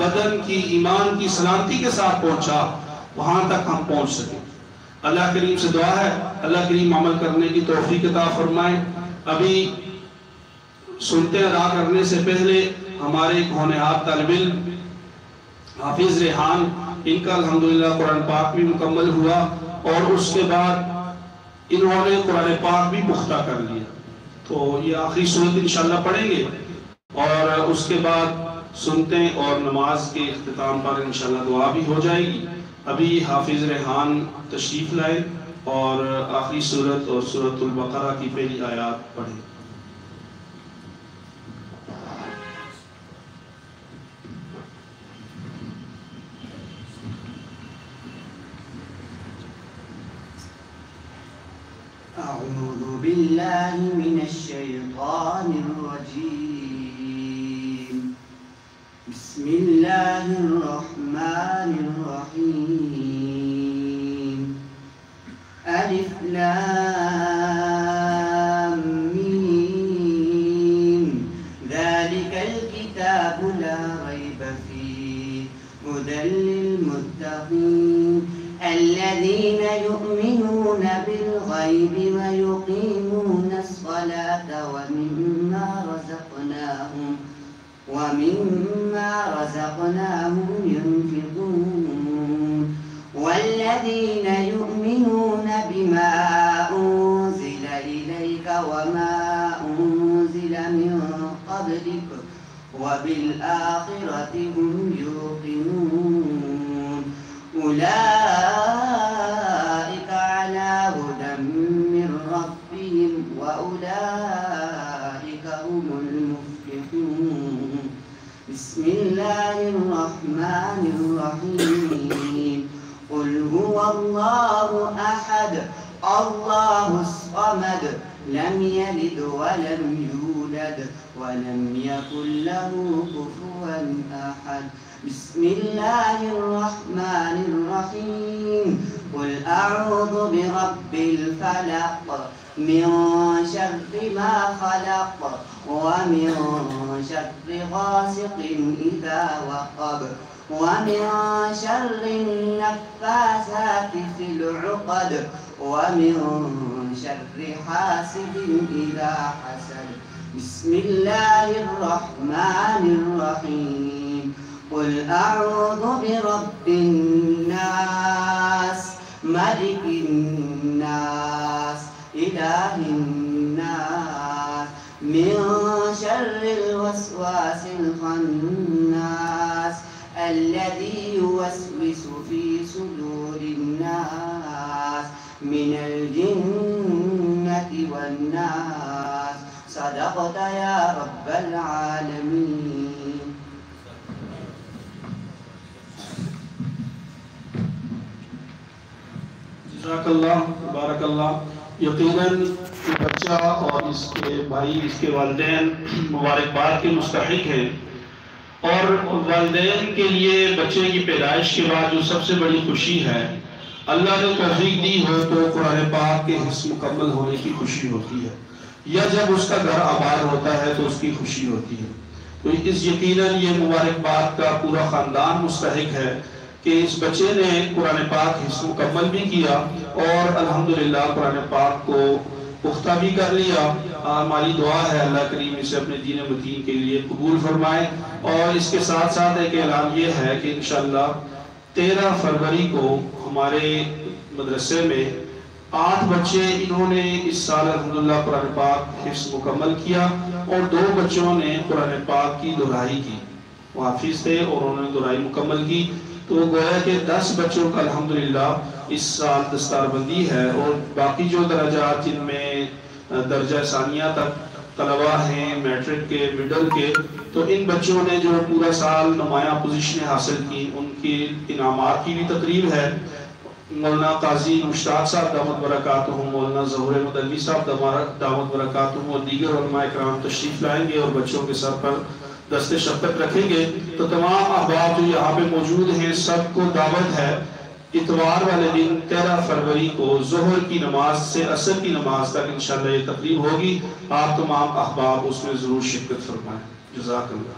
بدن کی ایمان کی سلامتی کے ساتھ پہنچا وہاں تک ہم پہنچ سکیں۔ اللہ کریم سے دعا ہے اللہ کریم عمل کرنے کی توفیق عطا فرمائے۔ ابھی سنتے ادا کرنے سے پہلے ہمارے ایک ہونہار طالب علم حافظ ریحان، ان کا الحمدللہ قرآن پاک بھی مکمل ہوا اور اس کے بعد انہوں نے قرآن پاک بھی پختہ کر لیا، تو یہ آخری سورت انشاءاللہ پڑھیں گے اور اس کے بعد سنتے اور نماز کے اختتام پر انشاءاللہ دعا بھی ہو جائے گی۔ ابھی حافظ ریحان تشریف لائے اور آخری سورت اور سورۃ البقرہ کی پہلی آیات پڑھیں۔ أعوذ بالله من الشيطان الرجيم. بسم الله الرحمن الرحيم. ألف لام ميم. ذلك الكتاب لا ريب فيه هدى للمتقين الذين يؤمنون بالغيب ويقيمون الصلاة ومما رزقناهم ينفقون والذين يؤمنون بما أنزل إليك وما أنزل من قبلك وبالآخرة هم يوقنون أولئك على هدى من ربهم وأولئك هم المفلحون. بسم الله الرحمن الرحيم. قل هو الله أحد الله الصمد لم يلد ولم يولد ولم يكن له كفوا أحد. بسم الله الرحمن الرحيم. قل أعوذ برب الفلق من شر ما خلق ومن شر غاسق إذا وقب ومن شر النفاثات في العقد ومن شر حاسد إذا حسد. بسم الله الرحمن الرحيم. قل أعوذ برب الناس ملك الناس إله الناس من شر الوسواس الخناس الذي يوسوس في صدور الناس من الجنة والناس. صدقت يا رب العالمين. جزاک اللہ بارک اللہ. یقیناً بچہ اور اس کے بھائی اس کے والدین مبارکباد کے مستحق ہیں، اور والدین کے لیے بچے کی پیدائش کے بعد جو سب سے بڑی خوشی ہے، اللہ نے توفیق دی ہو تو قرآن پاک کے حفظ مکمل ہونے کی خوشی ہوتی ہے، یا جب اس کا گھر آباد ہوتا ہے تو اس کی خوشی ہوتی ہے. تو اس یقیناً یہ مبارکباد کا پورا خاندان مستحق ہے کہ اس بچے نے قرآن پاک حفظ مکمل بھی کیا اور الحمدللہ قرآن پاک کو پختہ بھی کر لیا. ہماری دعا ہے اللہ کریم اسے اپنے دین متین کے لیے قبول فرمائے. اور اس کے ساتھ ساتھ ایک اعلان یہ ہے کہ انشاءاللہ 13 فروری کو ہمارے مدرسے میں 8 بچے انہوں نے اس سال الحمدللہ قرآن پاک حفظ مکمل کیا اور 2 بچوں نے قرآن پاک کی دہرائی کی. وہ حافظ تھے اور انہوں نے دہرائی مکمل کی، تو گویا کہ 10 بچوں کا الحمدللہ اس سال دستار بندی ہے. اور باقی جو درجات جن میں درجہ ثانیہ تک طلبہ ہیں میٹرک کے مڈل کے، تو ان بچوں نے جو پورا سال نمایاں پوزیشنیں حاصل کی ان کی انعامات کی بھی تقریب ہے. مولانا قاضی مشتاق صاحب دامت برکاتہم، مولانا ظہور مدنی صاحب دامت برکاتہم اور دیگر علماء کرام تشریف لائیں گے اور بچوں کے سر پر دست شفقت رکھیں گے. تو تمام احباب جو یہاں پہ موجود ہیں سب کو دعوت ہے اتوار والے دن 13 فروری کو ظہر کی نماز سے عصر کی نماز تک انشاءاللہ یہ تقریب ہوگی. آپ تمام احباب اس میں ضرور شرکت فرمائیں. جزاک اللہ.